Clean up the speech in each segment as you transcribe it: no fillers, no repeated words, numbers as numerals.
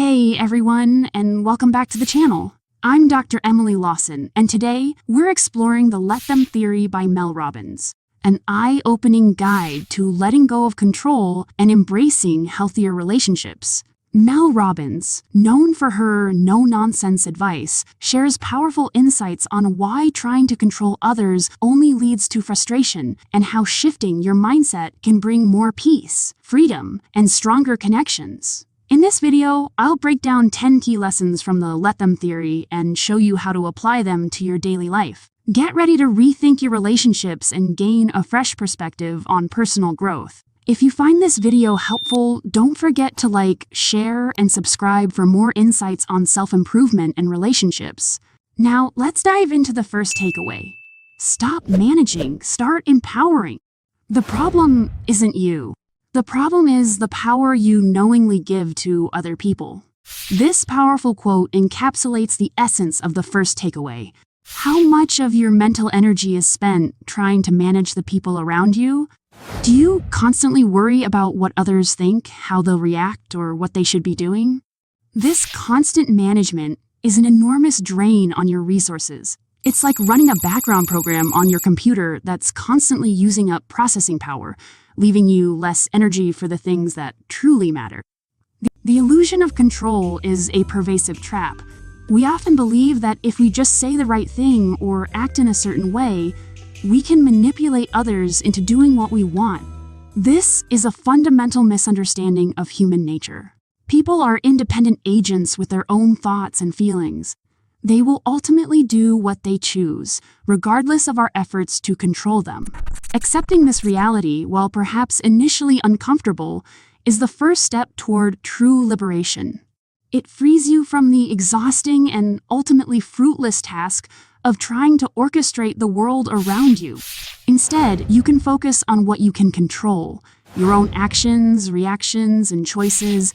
Hey everyone, and welcome back to the channel. I'm Dr. Emily Lawson, and today we're exploring the Let Them Theory by Mel Robbins, an eye-opening guide to letting go of control and embracing healthier relationships. Mel Robbins, known for her no-nonsense advice, shares powerful insights on why trying to control others only leads to frustration and how shifting your mindset can bring more peace, freedom, and stronger connections. In this video, I'll break down 10 key lessons from the Let Them Theory and show you how to apply them to your daily life. Get ready to rethink your relationships and gain a fresh perspective on personal growth. If you find this video helpful, don't forget to like, share, and subscribe for more insights on self-improvement and relationships. Now, let's dive into the first takeaway. Stop managing, start empowering. The problem isn't you. The problem is the power you knowingly give to other people. This powerful quote encapsulates the essence of the first takeaway. How much of your mental energy is spent trying to manage the people around you? Do you constantly worry about what others think, how they'll react, or what they should be doing? This constant management is an enormous drain on your resources. It's like running a background program on your computer that's constantly using up processing power, leaving you less energy for the things that truly matter. The illusion of control is a pervasive trap. We often believe that if we just say the right thing or act in a certain way, we can manipulate others into doing what we want. This is a fundamental misunderstanding of human nature. People are independent agents with their own thoughts and feelings. They will ultimately do what they choose, regardless of our efforts to control them. Accepting this reality, while perhaps initially uncomfortable, is the first step toward true liberation. It frees you from the exhausting and ultimately fruitless task of trying to orchestrate the world around you. Instead, you can focus on what you can control, your own actions, reactions, and choices.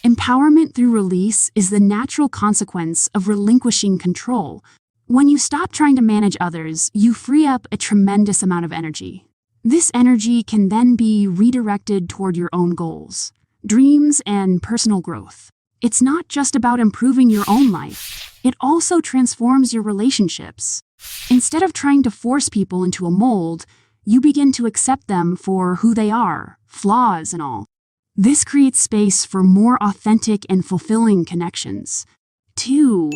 Empowerment through release is the natural consequence of relinquishing control. When you stop trying to manage others, you free up a tremendous amount of energy. This energy can then be redirected toward your own goals, dreams, and personal growth. It's not just about improving your own life. It also transforms your relationships. Instead of trying to force people into a mold, you begin to accept them for who they are, flaws and all. This creates space for more authentic and fulfilling connections. 2.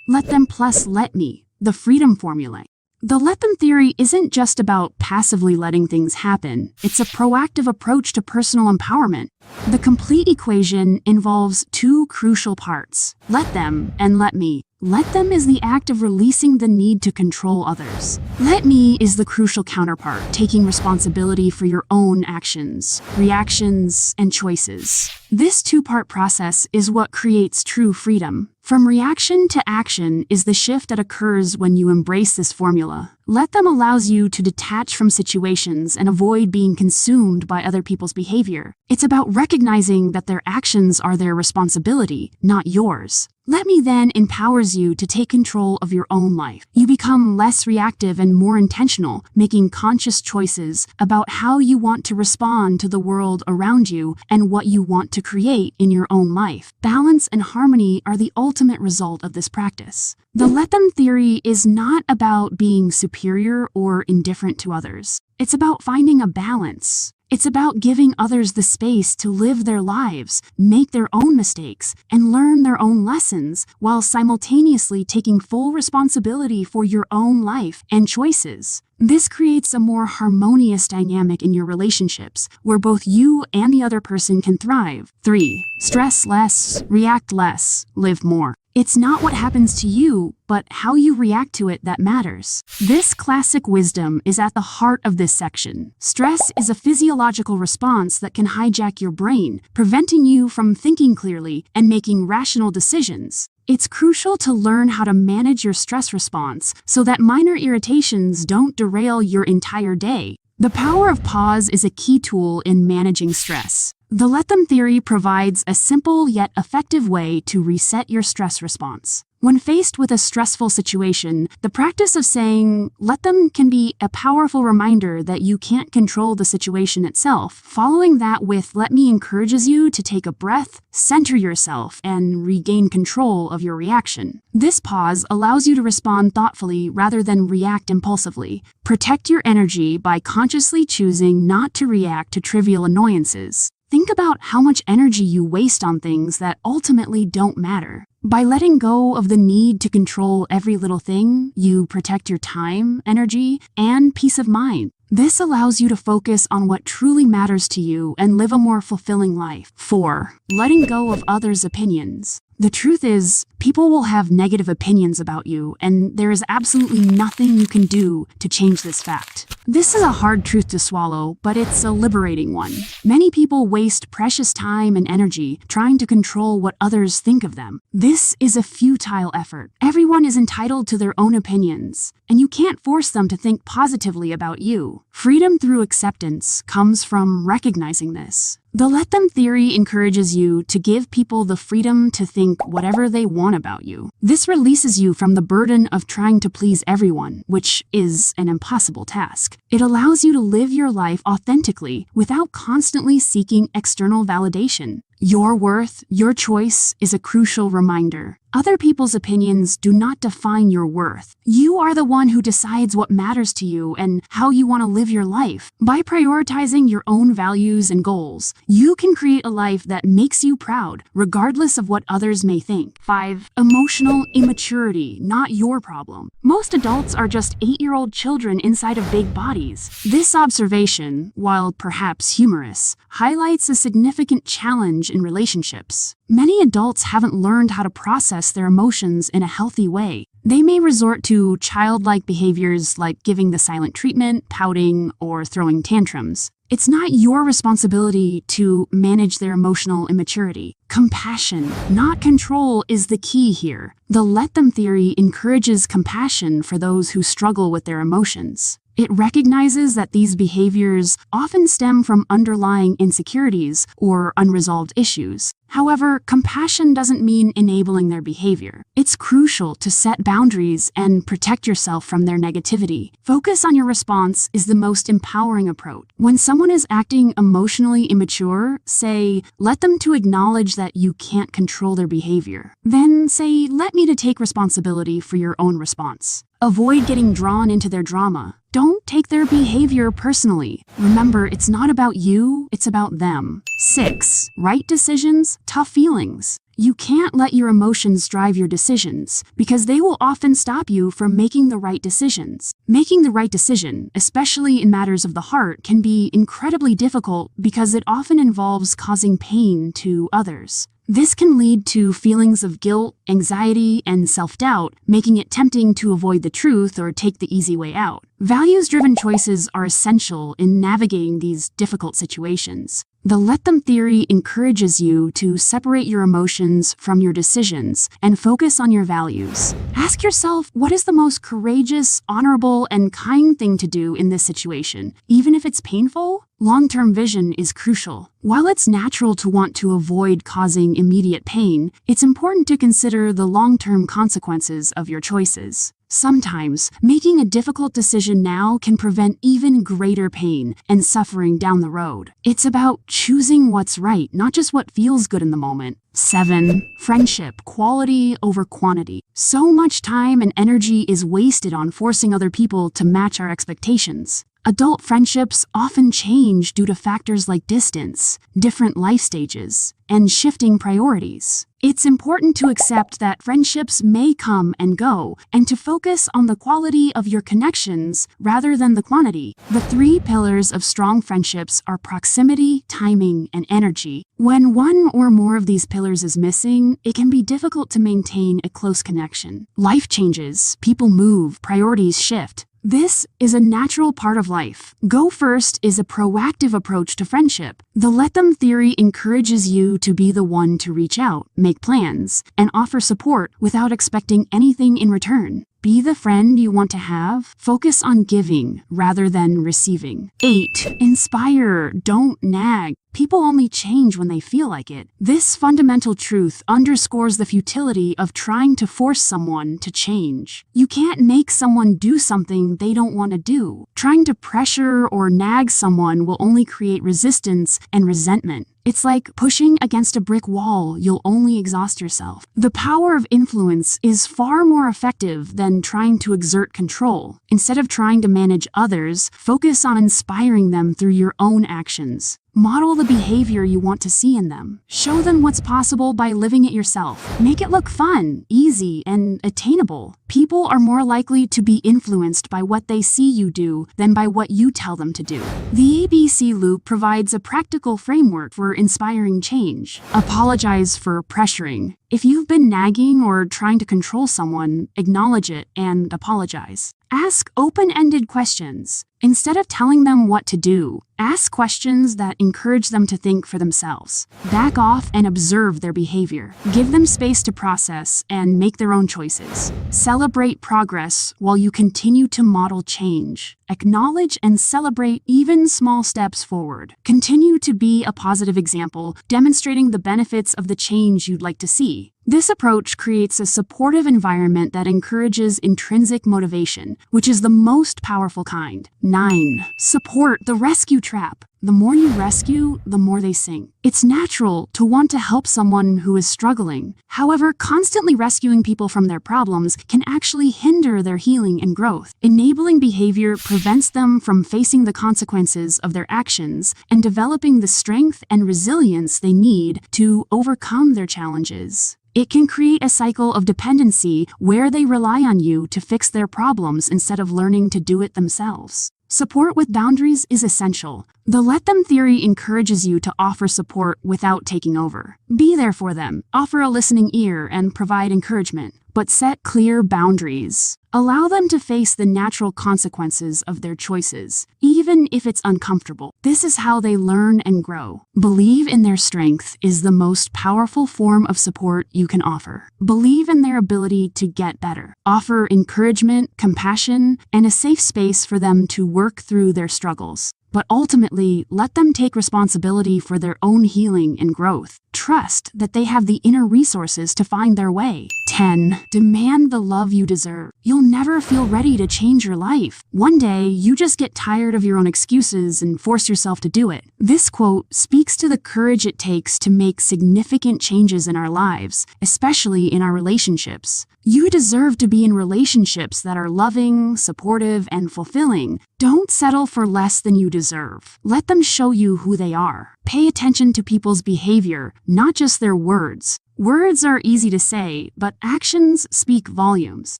Let them plus let me, the freedom formula. The Let Them Theory isn't just about passively letting things happen. It's a proactive approach to personal empowerment. The complete equation involves two crucial parts: let them and let me. Let them is the act of releasing the need to control others. Let me is the crucial counterpart, taking responsibility for your own actions, reactions, and choices. This two-part process is what creates true freedom. From reaction to action is the shift that occurs when you embrace this formula. Let them allows you to detach from situations and avoid being consumed by other people's behavior. It's about recognizing that their actions are their responsibility, not yours. Let me then empowers you to take control of your own life. You become less reactive and more intentional, making conscious choices about how you want to respond to the world around you and what you want to create in your own life. Balance and harmony are the ultimate result of this practice. The Let Them Theory is not about being superior or indifferent to others. It's about finding a balance. It's about giving others the space to live their lives, make their own mistakes, and learn their own lessons, while simultaneously taking full responsibility for your own life and choices. This creates a more harmonious dynamic in your relationships, where both you and the other person can thrive. 3. Stress less, react less, live more. It's not what happens to you, but how you react to it that matters. This classic wisdom is at the heart of this section. Stress is a physiological response that can hijack your brain, preventing you from thinking clearly and making rational decisions. It's crucial to learn how to manage your stress response so that minor irritations don't derail your entire day. The power of pause is a key tool in managing stress. The Let Them Theory provides a simple yet effective way to reset your stress response. When faced with a stressful situation, the practice of saying, let them can be a powerful reminder that you can't control the situation itself. Following that with let me encourages you to take a breath, center yourself, and regain control of your reaction. This pause allows you to respond thoughtfully rather than react impulsively. Protect your energy by consciously choosing not to react to trivial annoyances. Think about how much energy you waste on things that ultimately don't matter. By letting go of the need to control every little thing, you protect your time, energy, and peace of mind. This allows you to focus on what truly matters to you and live a more fulfilling life. 4. Letting go of others' opinions. The truth is, people will have negative opinions about you, and there is absolutely nothing you can do to change this fact. This is a hard truth to swallow, but it's a liberating one. Many people waste precious time and energy trying to control what others think of them. This is a futile effort. Everyone is entitled to their own opinions, and you can't force them to think positively about you. Freedom through acceptance comes from recognizing this. The let them theory encourages you to give people the freedom to think whatever they want about you. This releases you from the burden of trying to please everyone, which is an impossible task. It allows you to live your life authentically without constantly seeking external validation. Your worth, your choice, is a crucial reminder. Other people's opinions do not define your worth. You are the one who decides what matters to you and how you want to live your life. By prioritizing your own values and goals, you can create a life that makes you proud, regardless of what others may think. 5. Emotional immaturity, not your problem. Most adults are just 8-year-old children inside of big bodies. This observation, while perhaps humorous, highlights a significant challenge in relationships. Many adults haven't learned how to process their emotions in a healthy way. They may resort to childlike behaviors like giving the silent treatment, pouting, or throwing tantrums. It's not your responsibility to manage their emotional immaturity. Compassion, not control, is the key here. The let them theory encourages compassion for those who struggle with their emotions. It recognizes that these behaviors often stem from underlying insecurities or unresolved issues. However, compassion doesn't mean enabling their behavior. It's crucial to set boundaries and protect yourself from their negativity. Focus on your response is the most empowering approach. When someone is acting emotionally immature, say, let them to acknowledge that you can't control their behavior. Then say, let me to take responsibility for your own response. Avoid getting drawn into their drama. Don't take their behavior personally. Remember, it's not about you, it's about them. 6. Right decisions, tough feelings. You can't let your emotions drive your decisions, because they will often stop you from making the right decisions. Making the right decision, especially in matters of the heart, can be incredibly difficult because it often involves causing pain to others. This can lead to feelings of guilt, anxiety, and self-doubt, making it tempting to avoid the truth or take the easy way out. Values-driven choices are essential in navigating these difficult situations. The let them theory encourages you to separate your emotions from your decisions and focus on your values. Ask yourself, what is the most courageous, honorable, and kind thing to do in this situation, even if it's painful? Long-term vision is crucial. While it's natural to want to avoid causing immediate pain, it's important to consider the long-term consequences of your choices. Sometimes, making a difficult decision now can prevent even greater pain and suffering down the road. It's about choosing what's right, not just what feels good in the moment. 7. Friendship, quality over quantity. So much time and energy is wasted on forcing other people to match our expectations. Adult friendships often change due to factors like distance, different life stages, and shifting priorities. It's important to accept that friendships may come and go, and to focus on the quality of your connections rather than the quantity. The 3 pillars of strong friendships are proximity, timing, and energy. When one or more of these pillars is missing, it can be difficult to maintain a close connection. Life changes, people move, priorities shift. This is a natural part of life. Go first is a proactive approach to friendship. The let them theory encourages you to be the one to reach out, make plans, and offer support without expecting anything in return. Be the friend you want to have. Focus on giving rather than receiving. 8. Inspire, don't nag. People only change when they feel like it. This fundamental truth underscores the futility of trying to force someone to change. You can't make someone do something they don't want to do. Trying to pressure or nag someone will only create resistance and resentment. It's like pushing against a brick wall. You'll only exhaust yourself. The power of influence is far more effective than trying to exert control. Instead of trying to manage others, focus on inspiring them through your own actions. Model the behavior you want to see in them. Show them what's possible by living it yourself. Make it look fun, easy, and attainable. People are more likely to be influenced by what they see you do than by what you tell them to do. The ABC Loop provides a practical framework for inspiring change. Apologize for pressuring. If you've been nagging or trying to control someone, acknowledge it and apologize. Ask open-ended questions. Instead of telling them what to do, ask questions that encourage them to think for themselves. Back off and observe their behavior. Give them space to process and make their own choices. Celebrate progress while you continue to model change. Acknowledge and celebrate even small steps forward. Continue to be a positive example, demonstrating the benefits of the change you'd like to see. This approach creates a supportive environment that encourages intrinsic motivation, which is the most powerful kind. 9. Support the rescue trap. The more you rescue, the more they sink. It's natural to want to help someone who is struggling. However, constantly rescuing people from their problems can actually hinder their healing and growth. Enabling behavior prevents them from facing the consequences of their actions and developing the strength and resilience they need to overcome their challenges. It can create a cycle of dependency where they rely on you to fix their problems instead of learning to do it themselves. Support with boundaries is essential. The let them theory encourages you to offer support without taking over. Be there for them, offer a listening ear, and provide encouragement, but set clear boundaries. Allow them to face the natural consequences of their choices, even if it's uncomfortable. This is how they learn and grow. Believe in their strength is the most powerful form of support you can offer. Believe in their ability to get better. Offer encouragement, compassion, and a safe space for them to work through their struggles. But ultimately, let them take responsibility for their own healing and growth. Trust that they have the inner resources to find their way. 10. Demand the love you deserve. You'll never feel ready to change your life. One day, you just get tired of your own excuses and force yourself to do it. This quote speaks to the courage it takes to make significant changes in our lives, especially in our relationships. You deserve to be in relationships that are loving, supportive, and fulfilling. Don't settle for less than you deserve. Let them show you who they are. Pay attention to people's behavior, not just their words. Words are easy to say, but actions speak volumes.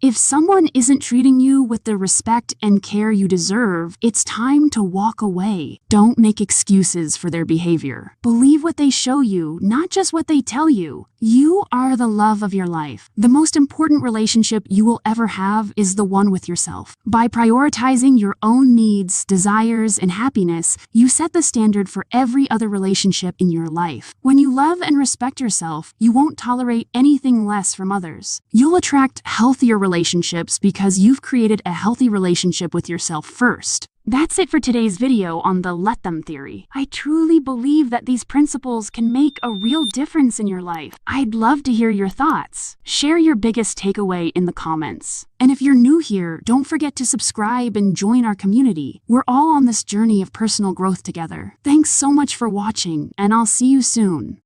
If someone isn't treating you with the respect and care you deserve, it's time to walk away. Don't make excuses for their behavior. Believe what they show you, not just what they tell you. You are the love of your life. The most important relationship you will ever have is the one with yourself. By prioritizing your own needs, desires, and happiness, you set the standard for every other relationship in your life. When you love and respect yourself, you won't tolerate anything less from others. You'll attract healthier relationships because you've created a healthy relationship with yourself first. That's it for today's video on the let them theory. I truly believe that these principles can make a real difference in your life. I'd love to hear your thoughts. Share your biggest takeaway in the comments. And if you're new here, don't forget to subscribe and join our community. We're all on this journey of personal growth together. Thanks so much for watching, and I'll see you soon.